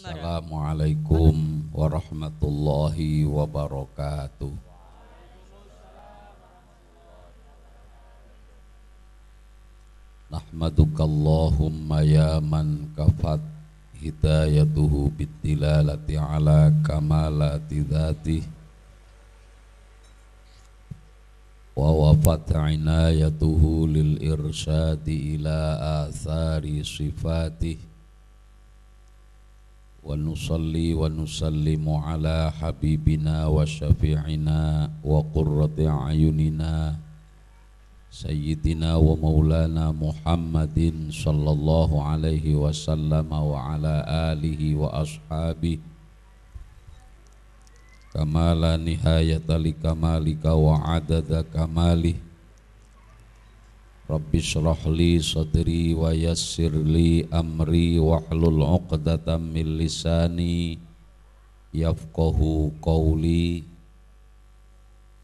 Assalamualaikum warahmatullahi wabarakatuh. Nahmaduka Allahumma ya man kafat hidayatuhu bittilalati ala kamalati dzatih wa wafat inayatuhu lil irsyadi ila athari sifatih wa nusalli wa nusallimu ala habibina wa syafi'ina wa qurrati ayunina Sayyidina wa maulana Muhammadin sallallahu alaihi wasallam wa ala alihi wa ashabihi kamala nihayata li kamalika wa adada kamalih. Rabbi shrah li sadri wa yassir li amri wahlul 'uqdatam min lisani yafqahu qawli.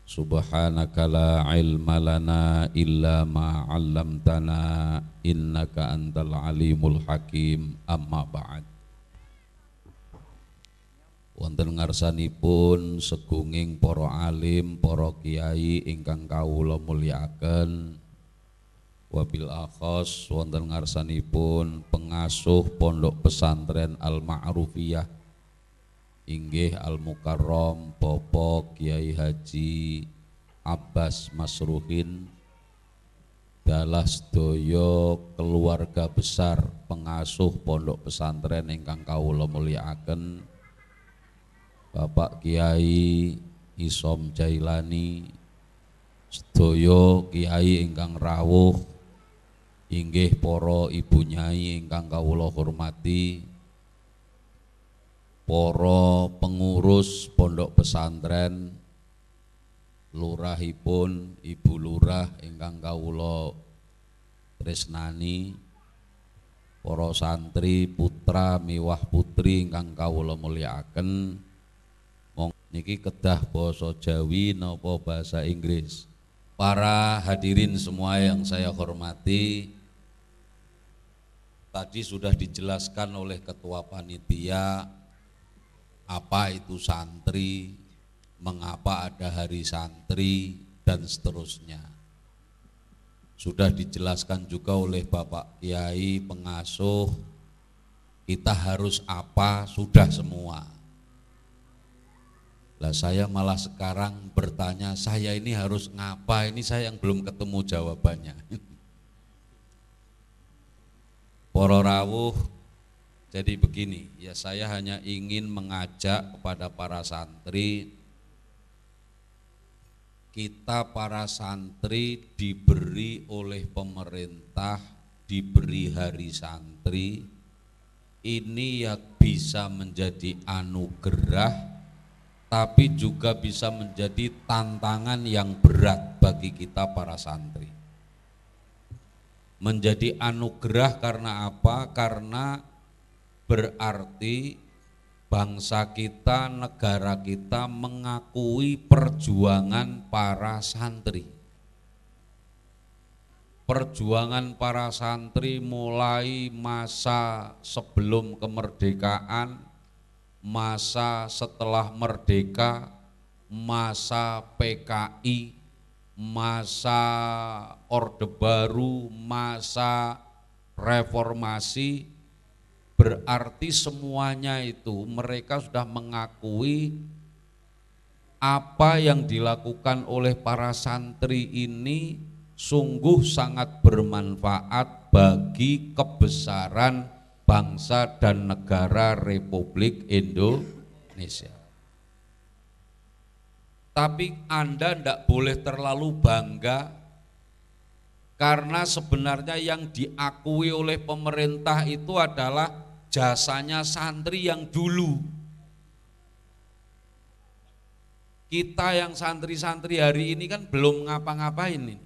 Subhanaka la ilma lana illa ma 'allamtana innaka antal alimul hakim. Amma ba'd. Wonten ngarsanipun segunging para alim, para kiai ingkang kawula mulyakaken, wabil akhos wonten ngarsanipun pengasuh Pondok Pesantren Al Ma'rufiyah inggih Al Mukarrom Bapak Kiai Haji Abbas Masruhin, dalah sedaya keluarga besar pengasuh Pondok Pesantren ingkang kawula mulyakaken, Bapak Kiai Isom Jailani, sedaya kiai ingkang rawuh, inggih para ibu nyai ingkang kawula hormati, para pengurus pondok pesantren, lurahipun, ibu lurah ingkang kawula tresnani, para santri putra miwah putri ingkang kawula mulyakaken. Mong niki kedah basa Jawi napa bahasa Inggris. Para hadirin semua yang saya hormati, tadi sudah dijelaskan oleh ketua panitia apa itu santri, mengapa ada hari santri, dan seterusnya. Sudah dijelaskan juga oleh Bapak Kiai pengasuh, kita harus apa, sudah semua. Lah saya malah sekarang bertanya, saya ini harus ngapa, ini saya yang belum ketemu jawabannya. Para rawuh, jadi begini, ya saya hanya ingin mengajak kepada para santri, kita para santri diberi oleh pemerintah, diberi hari santri, ini ya bisa menjadi anugerah, tapi juga bisa menjadi tantangan yang berat bagi kita para santri. Menjadi anugerah karena apa? Karena berarti bangsa kita, negara kita mengakui perjuangan para santri. Perjuangan para santri mulai masa sebelum kemerdekaan, masa setelah merdeka, masa PKI, masa Orde Baru, masa reformasi, berarti semuanya itu mereka sudah mengakui apa yang dilakukan oleh para santri ini sungguh sangat bermanfaat bagi kebesaran bangsa dan negara Republik Indonesia. Tapi Anda tidak boleh terlalu bangga, karena sebenarnya yang diakui oleh pemerintah itu adalah jasanya santri yang dulu. Kita yang santri-santri hari ini kan belum ngapa-ngapain ini.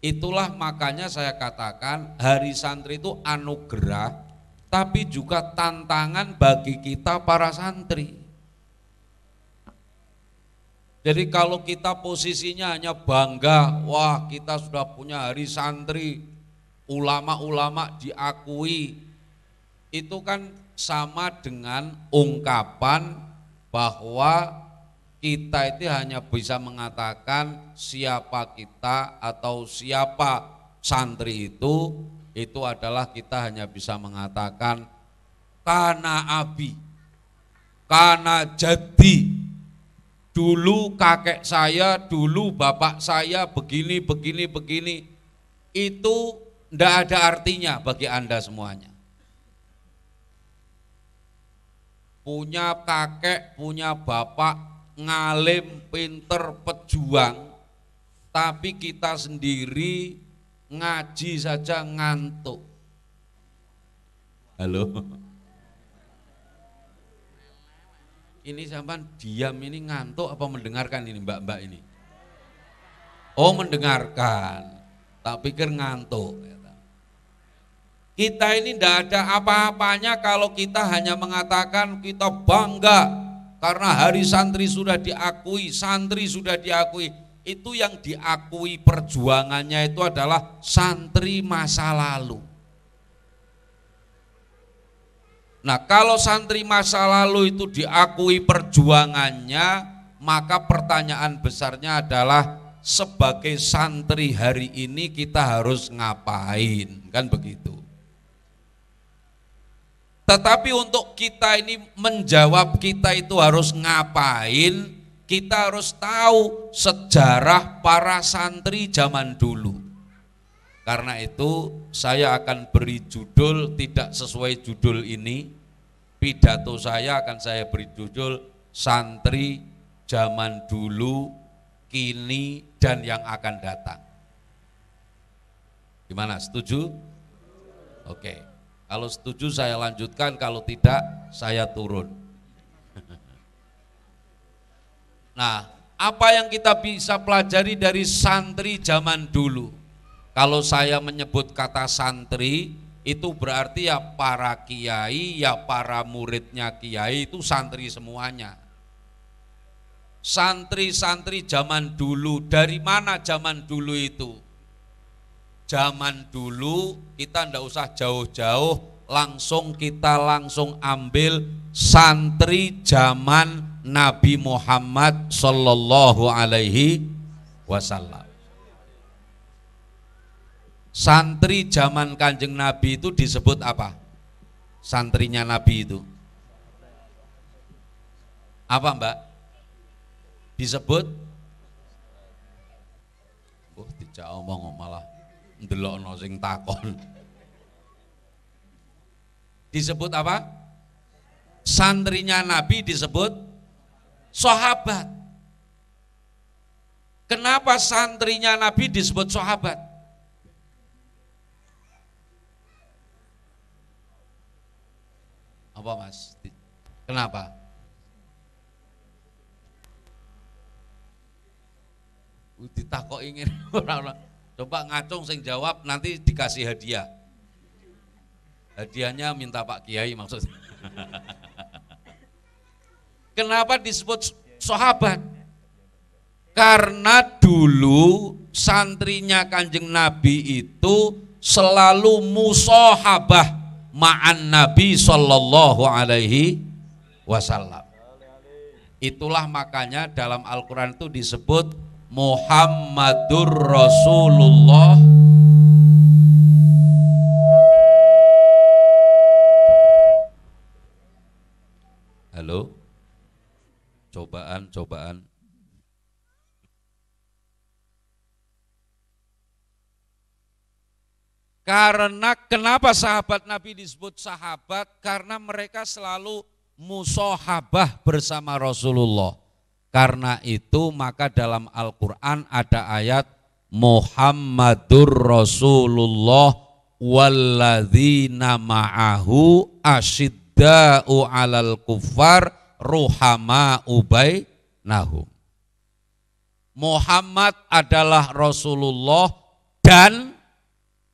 Itulah makanya saya katakan hari santri itu anugerah, tapi juga tantangan bagi kita para santri. Jadi kalau kita posisinya hanya bangga, wah kita sudah punya hari santri, ulama-ulama diakui, itu kan sama dengan ungkapan bahwa kita itu hanya bisa mengatakan siapa kita atau siapa santri itu adalah kita hanya bisa mengatakan kana abi, kana jadi, dulu kakek saya, dulu bapak saya begini, begini, begini. Itu tidak ada artinya bagi Anda semuanya. Punya kakek, punya bapak, ngalim, pinter, pejuang, tapi kita sendiri ngaji saja ngantuk. Halo? Ini sampean diam ini ngantuk apa mendengarkan ini mbak-mbak ini? Oh mendengarkan, tak pikir ngantuk. Kita ini tidak ada apa-apanya kalau kita hanya mengatakan kita bangga karena hari santri sudah diakui, santri sudah diakui. Itu yang diakui perjuangannya itu adalah santri masa lalu. Nah kalau santri masa lalu itu diakui perjuangannya, maka pertanyaan besarnya adalah sebagai santri hari ini kita harus ngapain, kan begitu. Tetapi untuk kita ini menjawab kita itu harus ngapain, kita harus tahu sejarah para santri zaman dulu. Karena itu saya akan beri judul tidak sesuai judul ini. Pidato saya akan saya beri judul Santri Zaman Dulu, Kini, dan yang akan datang. Gimana, setuju? Oke. Kalau setuju saya lanjutkan, kalau tidak saya turun. Nah, apa yang kita bisa pelajari dari santri zaman dulu? Kalau saya menyebut kata santri, itu berarti ya para kiai, ya para muridnya kiai itu santri semuanya. Santri-santri zaman dulu, dari mana zaman dulu itu? Zaman dulu kita ndak usah jauh-jauh, kita langsung ambil santri zaman Nabi Muhammad Sallallahu Alaihi Wasallam. Santri zaman Kanjeng Nabi itu disebut apa? Santrinya Nabi itu apa mbak? Disebut tidak omong malah ndelokno sing takon. Disebut apa? Santrinya Nabi disebut sahabat. Kenapa santrinya Nabi disebut sahabat? Apa mas? Kenapa? Ditakok ingin orang-orang. Coba ngacung sing jawab, nanti dikasih hadiah. Hadiahnya minta Pak Kiai maksudnya. Kenapa disebut sahabat? Karena dulu santrinya Kanjeng Nabi itu selalu musahabah ma'an Nabi Sallallahu Alaihi Wasallam. Itulah makanya dalam Al-Quran itu disebut Muhammadur Rasulullah. Halo, cobaan. Karena kenapa sahabat Nabi disebut sahabat? Karena mereka selalu musahabah bersama Rasulullah. Karena itu maka dalam Al-Quran ada ayat Muhammadur Rasulullah walladzina ma'ahu asyidda'u 'alal kuffar ruhama'u bainahum. Muhammad adalah Rasulullah dan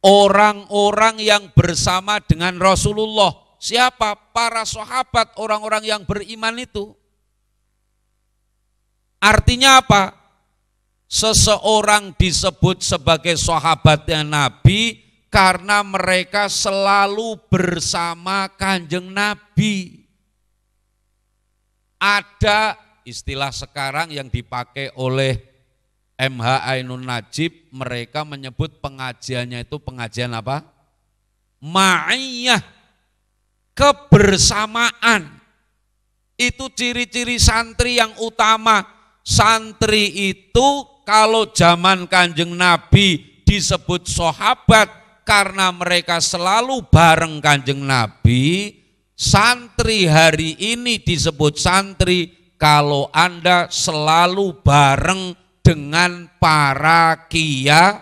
orang-orang yang bersama dengan Rasulullah. Siapa? Para sahabat, orang-orang yang beriman itu. Artinya apa? Seseorang disebut sebagai sahabatnya Nabi karena mereka selalu bersama Kanjeng Nabi. Ada istilah sekarang yang dipakai oleh MH Ainun Najib, mereka menyebut pengajiannya itu pengajian apa? Ma'iyah, kebersamaan. Itu ciri-ciri santri yang utama. Santri itu kalau zaman Kanjeng Nabi disebut sahabat karena mereka selalu bareng Kanjeng Nabi. Santri hari ini disebut santri kalau Anda selalu bareng dengan para kiai.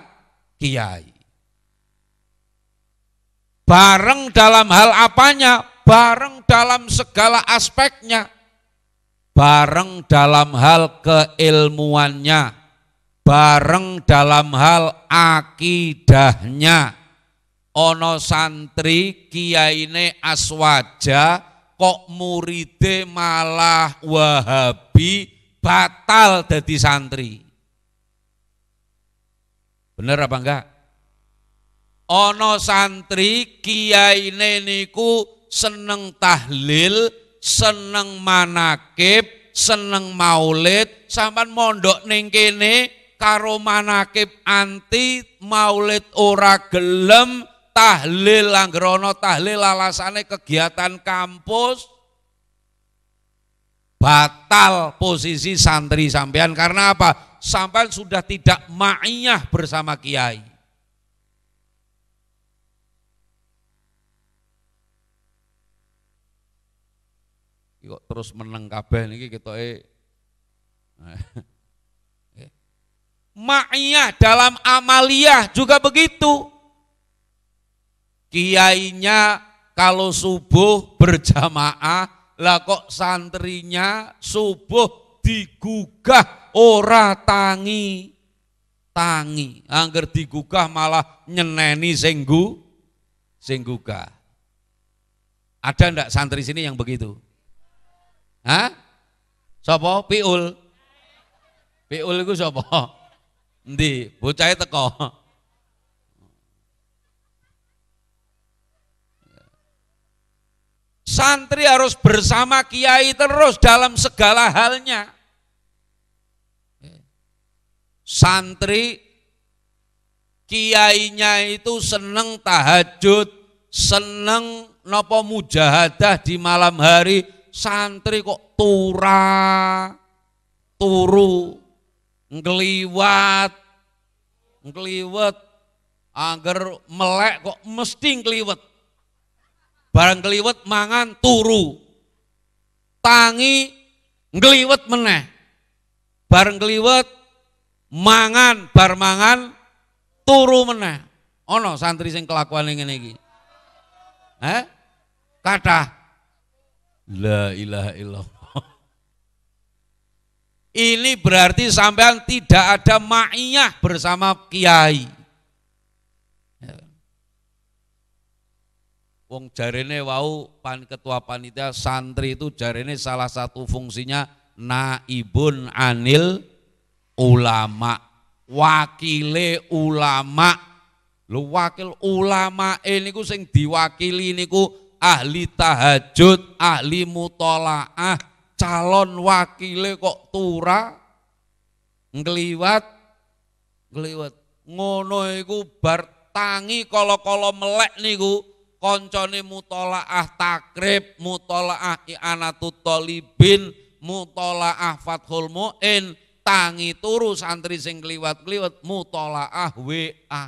Bareng dalam hal apanya? Bareng dalam segala aspeknya. Bareng dalam hal keilmuannya. Bareng dalam hal akidahnya. Ono santri kiyaine aswaja kok muride malah Wahabi, batal dadi santri. Bener apa enggak? Ono santri kiyaine niku seneng tahlil, seneng manakib, seneng maulid, sampean mondok ning kene karo manakib anti, maulid ora gelem, tahlil angger ana tahlil alasane kegiatan kampus. Batal posisi santri sampean karena apa? Sampean sudah tidak ma'iyah bersama kiai. Kok terus meneng kabeh niki ketoke. Ma'iyah dalam amaliyah juga begitu. Kiainya kalau subuh berjamaah, lah kok santrinya subuh digugah ora tangi. Angger digugah malah nyeneni sing gugah. Ada ndak santri sini yang begitu? Hah? Sapa? Piul. Piul iku sapa? Endi? Bocahe teko. Santri harus bersama kiai terus dalam segala halnya. Santri kiainya itu seneng tahajud, seneng nopo mujahadah di malam hari. Santri kok turu, ngliwat, angger melek kok mesti ngliwet. Barang ngliwet mangan turu, tangi ngliwet meneh. Bareng ngliwet mangan, bar mangan turu meneh. Ono santri sing kelakuane ngene iki. Kathah. La ilaha illallah. Ini berarti sampean tidak ada ma'iyah bersama kiai. Wong jarene wau ketua panitia santri itu jarene salah satu fungsinya naibun anil ulama, wakile ulama. Lu wakil ulama niku sing diwakili niku ahli tahajud, ahli mutolaah, calon wakile kok ngliwat. Ngono iku bar tangi kala-kala melek niku koncone mutolaah takrib, mutolaah i'anatut thalibin, mutolaah fathul mu'in, tangi turu santri sing kliwat-kliwat mutolaah WA.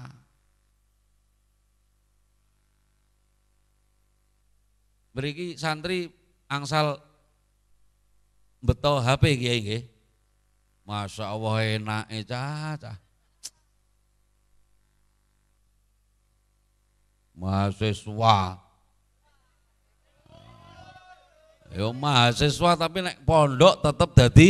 Mriki santri angsal beto HP kiai nggih. Masya Allah enake cah. Mahasiswa. Yo mahasiswa tapi nek pondok tetep dadi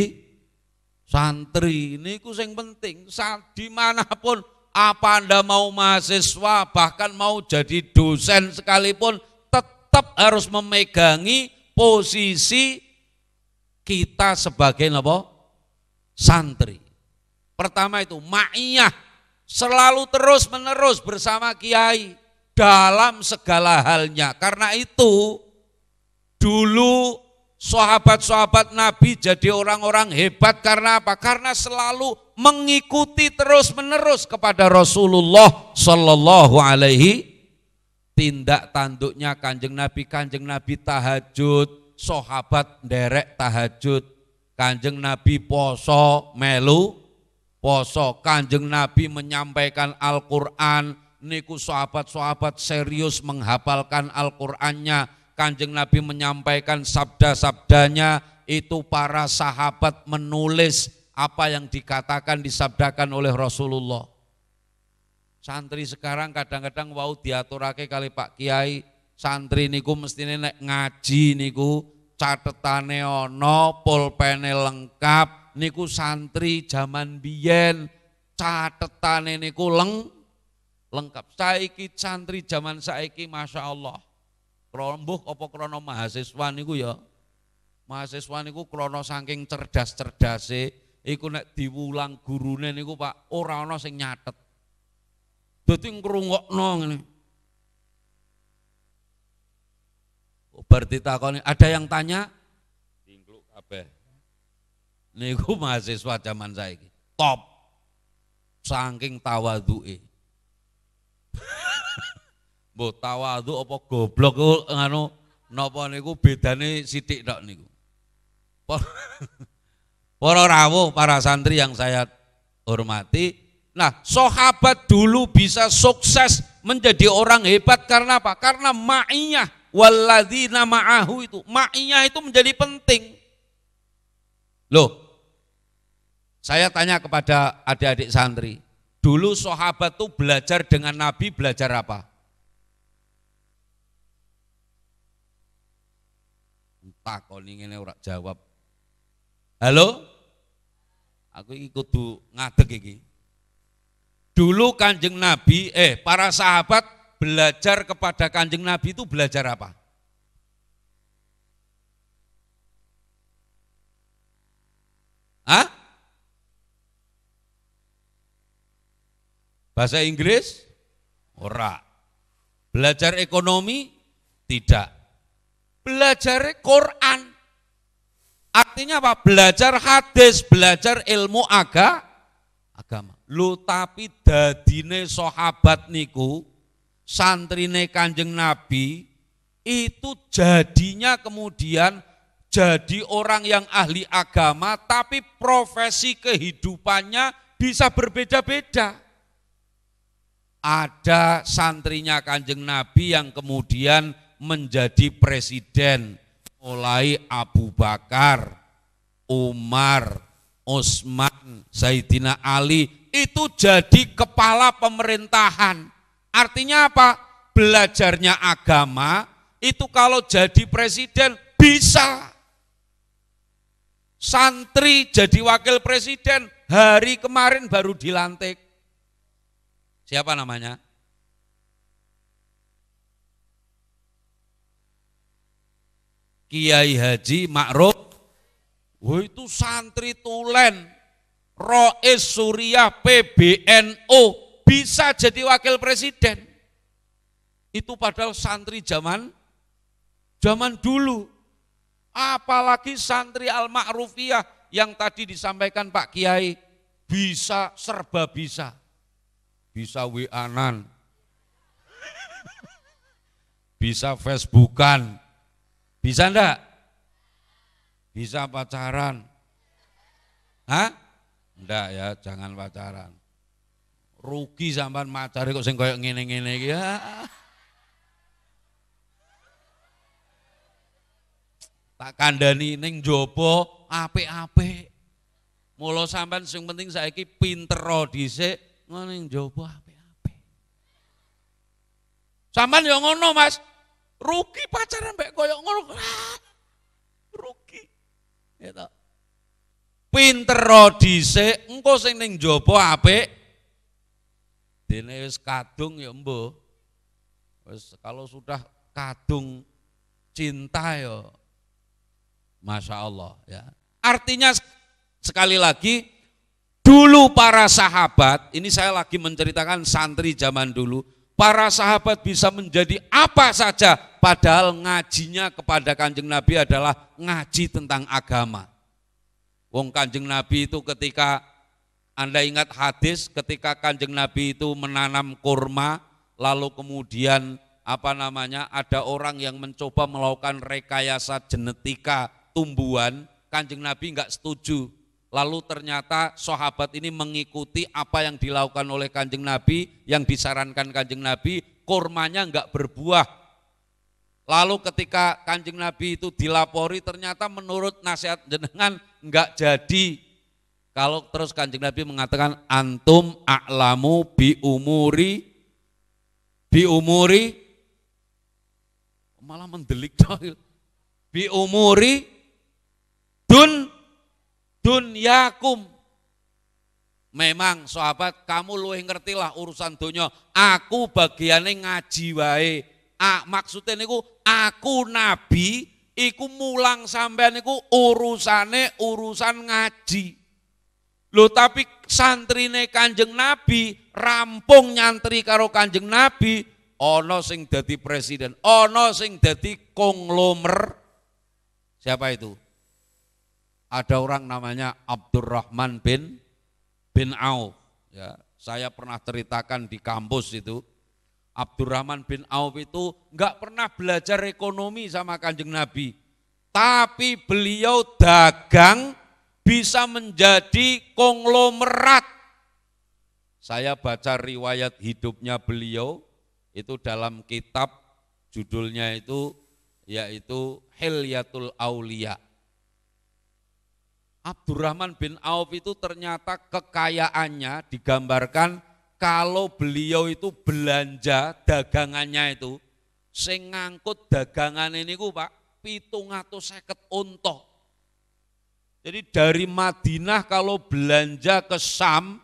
santri. Niku sing penting. Dimanapun apa Anda mau mahasiswa bahkan mau jadi dosen sekalipun tetap harus memegangi posisi kita sebagai apa? Santri. Pertama itu ma'iyah, selalu terus-menerus bersama kiai dalam segala halnya. Karena itu dulu sahabat-sahabat Nabi jadi orang-orang hebat karena apa? Karena selalu mengikuti terus-menerus kepada Rasulullah Sallallahu Alaihi tindak tanduknya Kanjeng Nabi tahajud, sahabat nderek tahajud, Kanjeng Nabi poso melu poso, Kanjeng Nabi menyampaikan Al-Quran, niku sahabat-sahabat serius menghafalkan Al-Qurannya, Kanjeng Nabi menyampaikan sabda-sabdanya, itu para sahabat menulis apa yang dikatakan disabdakan oleh Rasulullah. Santri sekarang kadang-kadang wau diaturake kali Pak Kiai, santri niku mestine nek ngaji niku catetane ana, pulpene lengkap, niku santri zaman biyen catetane niku lengkap. Saiki santri zaman saiki Masya Allah. Krombuh apa krana mahasiswa niku ya. Mahasiswa niku krana saking cerdas-cerdase iku nek diwulang gurune niku Pak ora ana sing nyatet. Dadi ngrungokno ngene. Bar ditakoni, ada yang tanya? Tingkluk kabeh. Niku mahasiswa zaman saiki. Top. Saking tawadhuke. Mbok tawadhu apa goblok ngono napa niku bedane sithik tok niku. Para rawuh, para santri yang saya hormati, nah sahabat dulu bisa sukses menjadi orang hebat karena apa? Karena ma'iyah, walladzina ma'ahu itu, ma'iyah itu menjadi penting. Loh, saya tanya kepada adik-adik santri, dulu sahabat tuh belajar dengan Nabi belajar apa? Entah kok ngene ora jawab. Halo? Aku iki kudu ngadeg iki. Dulu Kanjeng Nabi, para sahabat belajar kepada Kanjeng Nabi itu belajar apa? Hah? Bahasa Inggris? Ora. Belajar ekonomi? Tidak. Belajar Quran. Artinya apa? Belajar hadis, belajar ilmu agama. Lu tapi dadine sahabat niku, santrine Kanjeng Nabi, itu jadinya kemudian jadi orang yang ahli agama, tapi profesi kehidupannya bisa berbeda-beda. Ada santrinya Kanjeng Nabi yang kemudian menjadi presiden, mulai Abu Bakar, Umar, Utsman, Sayyidina Ali, itu jadi kepala pemerintahan. Artinya apa? Belajarnya agama, itu kalau jadi presiden bisa. Santri jadi wakil presiden, hari kemarin baru dilantik. Siapa namanya? Kiai Haji Ma'ruf. Wah, itu santri tulen, Rois Suriah PBNU, bisa jadi wakil presiden. Itu padahal santri zaman dulu. Apalagi santri Al-Ma'rufiyah yang tadi disampaikan Pak Kiai, bisa serba bisa. Bisa WA-an, bisa Facebookan, bisa enggak? Bisa pacaran. Hah? Enggak ya, jangan pacaran. Rugi sampean macare kok sing koyo ngene-ngene iki ya. Tak kandhani ning njaba apik-apik. Mula sampean sing penting saiki pinter dhisik, ngono ning njaba apik-apik. Sampean ya ngono, Mas. Rugi pacaran mbek koyo ngono. Rugi. Gitu. Pinter dhisik, engko sing ning njaba apik. Dene wis kadung ya mbuh. Wis kalau sudah kadung cinta ya Masya Allah ya. Artinya sekali lagi Dulu para sahabat, ini saya lagi menceritakan santri zaman dulu, para sahabat bisa menjadi apa saja, padahal ngajinya kepada Kanjeng Nabi adalah ngaji tentang agama. Wong Kanjeng Nabi itu ketika, Anda ingat hadis, ketika Kanjeng Nabi itu menanam kurma, lalu kemudian ada orang yang mencoba melakukan rekayasa genetika tumbuhan, Kanjeng Nabi enggak setuju. Lalu ternyata sahabat ini mengikuti apa yang dilakukan oleh Kanjeng Nabi, yang disarankan Kanjeng Nabi, kurmanya enggak berbuah. Lalu ketika Kanjeng Nabi itu dilapori, ternyata menurut nasihat jenengan enggak jadi. Kalau terus Kanjeng Nabi mengatakan antum a'lamu bi umuri malah mendelik bi umuri dunyakum. Memang sahabat, kamu luwih ngertilah urusan donya, aku bagiane ngaji wae. Maksudnya niku aku nabi iku mulang sampean niku urusan ngaji. Loh tapi santrine Kanjeng Nabi rampung nyantri karo Kanjeng Nabi, ana sing dadi presiden, ana sing dadi konglomer. Siapa itu? Ada orang namanya Abdurrahman bin Auf. Ya, saya pernah ceritakan di kampus itu. Abdurrahman bin Auf itu enggak pernah belajar ekonomi sama Kanjeng Nabi. Tapi beliau dagang bisa menjadi konglomerat. Saya baca riwayat hidupnya beliau itu dalam kitab, judulnya itu yaitu Hilyatul Aulia. Abdurrahman bin Auf itu ternyata kekayaannya digambarkan kalau beliau itu belanja dagangannya itu, sing ngangkut dagangan ini Pak 750 unta. Jadi dari Madinah kalau belanja ke Syam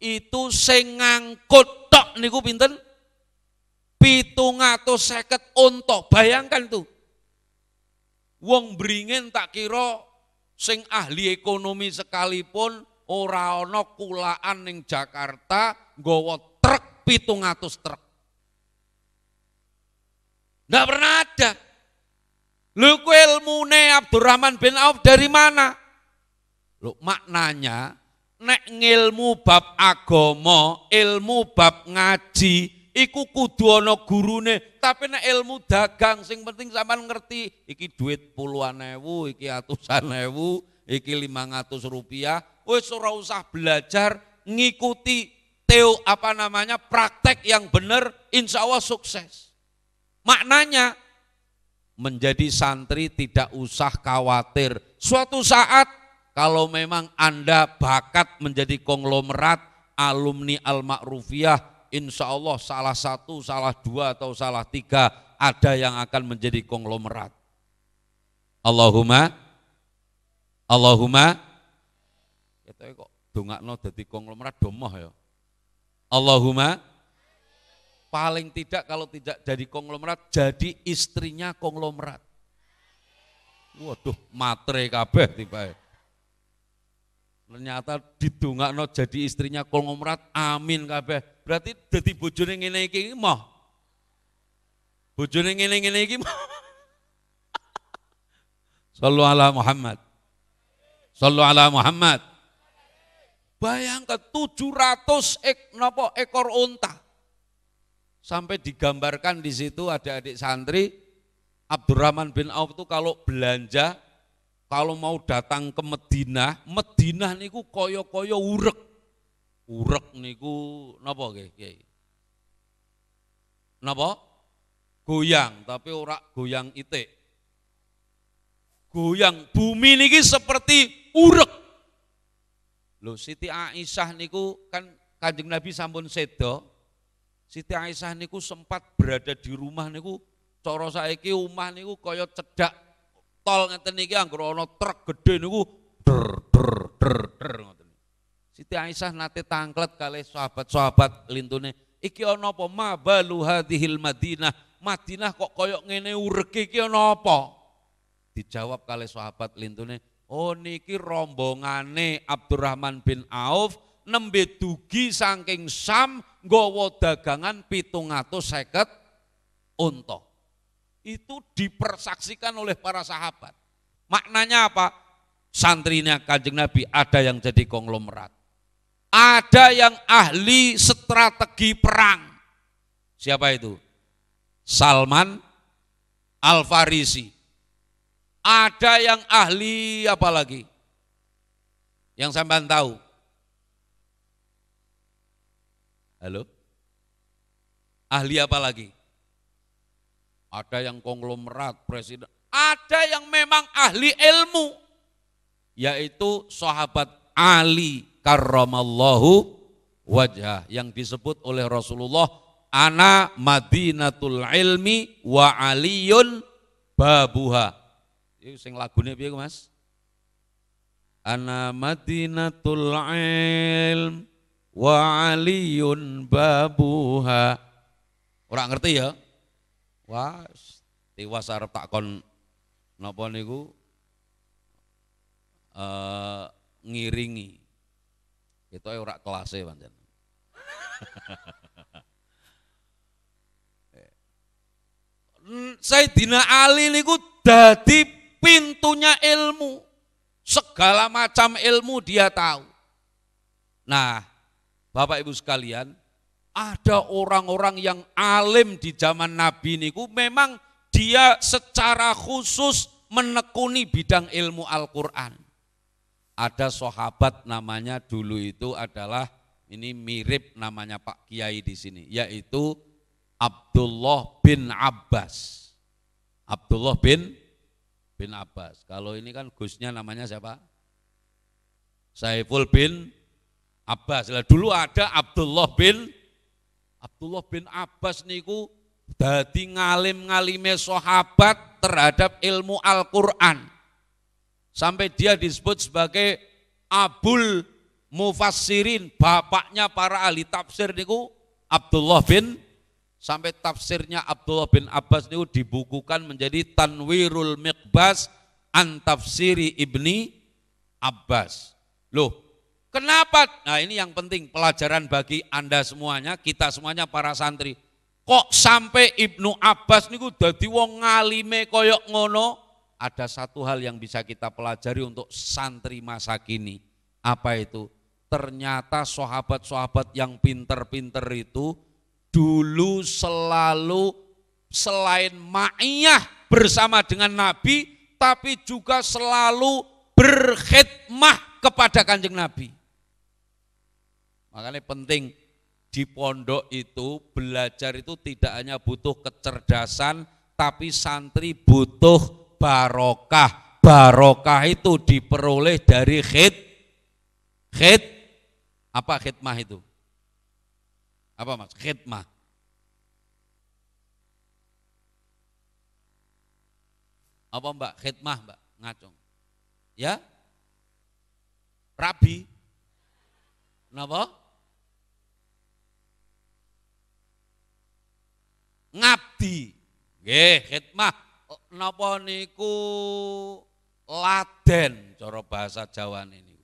itu sing ngangkut tok niku pinten? 750 unta. Bayangkan tuh. Wong bringin tak kira sing ahli ekonomi sekalipun ora ana kulaan ning Jakarta nggawa truk 700 truk. Nggak pernah ada. Lho ku ilmune Abdurrahman bin Auf dari mana? Lho maknanya nek ngilmu bab agama, ilmu bab ngaji iku kudu ana gurune, tapi nek ilmu dagang sing penting sampean ngerti iki duit puluhan ewu, iki atusan ewu, iki 500 rupiah, wis ora usah belajar ngikuti praktek yang benar, insya Allah sukses. Maknanya menjadi santri tidak usah khawatir. Suatu saat kalau memang Anda bakat menjadi konglomerat alumni Al-Ma'rufiyah, insya Allah salah satu, salah dua, atau salah tiga ada yang akan menjadi konglomerat. Allahumma kita kok dongakno dadi konglomerat domoh ya. Allahumma, paling tidak kalau tidak jadi konglomerat, jadi istrinya konglomerat. Waduh, matre kabeh tibae. Ternyata didongakno jadi istrinya konglomerat, amin kabeh. Berarti dadi bojone ngene iki moh. Bojone ngene-ngene iki moh. Shallu ala Muhammad. Shallu ala Muhammad. Bayangkan 700 ekor unta. Sampai digambarkan di situ ada adik santri, Abdurrahman bin Auf itu kalau belanja, kalau mau datang ke Madinah niku koyo-koyo urek. Urek niku napa nggih? Napa? Goyang, tapi ora goyang itik. Goyang bumi niki seperti urek. Loh, Siti Aisyah niku kan Kanjeng Nabi sampun sedo. Siti Aisyah niku sempat berada di rumah niku, cara saiki omah niku kaya cedak tol ngeten niki anggere ana truk gedhe niku der ngoten. Siti Aisyah nate tangklet kalih sahabat-sahabat lintune, iki ana apa mabalu hadhil Madinah? Madinah kok kaya ngene ureke iki ana apa? Dijawab kalih sahabat lintune, Oh niki rombongane Abdurrahman bin Auf nembe dugi saking Syam nggawa dagangan 750 unta. Itu dipersaksikan oleh para sahabat. Maknanya apa? Santrinya Kanjeng Nabi ada yang jadi konglomerat. Ada yang ahli strategi perang. Siapa itu? Salman Al-Farisi. Ada yang ahli apa lagi? Yang sampean tahu? Halo? Ahli apa lagi? Ada yang konglomerat, presiden. Ada yang memang ahli ilmu. Yaitu sahabat Ali karramallahu wajhah. Yang disebut oleh Rasulullah, ana madinatul ilmi wa aliyun babuha. Itu sing lagune piye Mas? Ana madinatul ilm wa aliyun babuha. Ora ngerti ya? Wah, tiwas arep takon napa niku ngiringi. Itu ora kelase pancen. Sayyidina Ali niku dadi pintunya ilmu. Segala macam ilmu dia tahu. Nah, Bapak Ibu sekalian, ada orang-orang yang alim di zaman Nabi niku memang dia secara khusus menekuni bidang ilmu Al-Qur'an. Ada sahabat namanya dulu itu adalah, ini mirip namanya Pak Kiai di sini, yaitu Abdullah bin Abbas. Abdullah bin Abbas. Kalau ini kan Gusnya namanya siapa? Saiful bin Abbas. Dulu ada Abdullah bin Abbas niku dadi ngalim-ngalime sahabat terhadap ilmu Al-Qur'an. Sampai dia disebut sebagai Abul Mufassirin, bapaknya para ahli tafsir niku Abdullah bin, sampai tafsirnya Abdullah bin Abbas niku dibukukan menjadi Tanwirul Miqbas an Tafsiri Ibni Abbas. Loh, kenapa? Nah ini yang penting pelajaran bagi Anda semuanya, kita semuanya para santri. Kok sampai Ibnu Abbas niku dadi wong ngalime koyok ngono? Ada satu hal yang bisa kita pelajari untuk santri masa kini. Apa itu? Ternyata sahabat-sahabat yang pinter-pinter itu dulu selalu selain ma'iyah bersama dengan Nabi, tapi juga selalu berkhidmah kepada Kanjeng Nabi. Makanya penting di pondok itu belajar itu tidak hanya butuh kecerdasan, tapi santri butuh barokah. Barokah itu diperoleh dari apa khidmah itu? Apa Mas? Khidmah. Apa Mbak? Khidmah Mbak? Ngacung. Ya? Rabi. Kenapa? Ngabdi. Nggih, khidmah. Napa niku laden cara bahasa Jawa niku.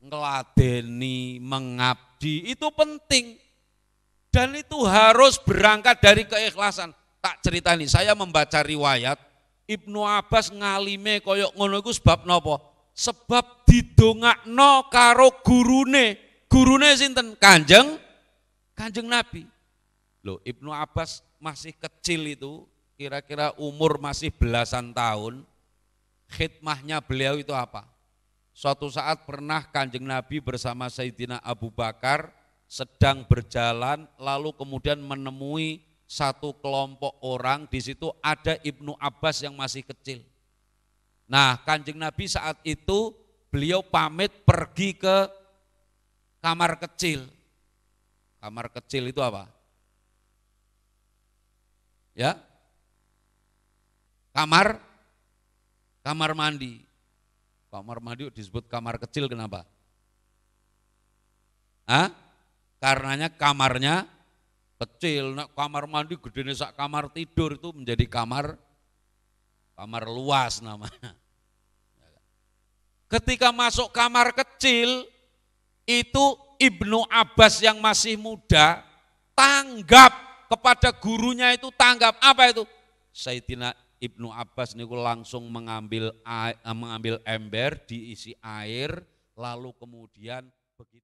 Ngladeni, mengabdi itu penting. Dan itu harus berangkat dari keikhlasan. Tak ceritani, saya membaca riwayat Ibnu Abbas ngalime koyok ngono iku sebab napa? Sebab didongakno karo gurune. Gurune sinten? Kanjeng Nabi. Loh, Ibnu Abbas masih kecil itu, kira-kira umur masih belasan tahun. Khidmahnya beliau itu apa? Suatu saat pernah Kanjeng Nabi bersama Sayyidina Abu Bakar sedang berjalan, lalu kemudian menemui satu kelompok orang, di situ ada Ibnu Abbas yang masih kecil. Nah, Kanjeng Nabi saat itu beliau pamit pergi ke kamar kecil. Kamar kecil itu apa? Ya? Kamar mandi. Kamar mandi disebut kamar kecil kenapa? Karenanya kamarnya kecil. Nah, kamar mandi gede sak kamar tidur itu menjadi kamar luas namanya. Ketika masuk kamar kecil, itu Ibnu Abbas yang masih muda tanggap kepada gurunya itu, tanggap apa itu? Sayyidina Ibnu Abbas niku langsung mengambil ember diisi air, lalu kemudian begitu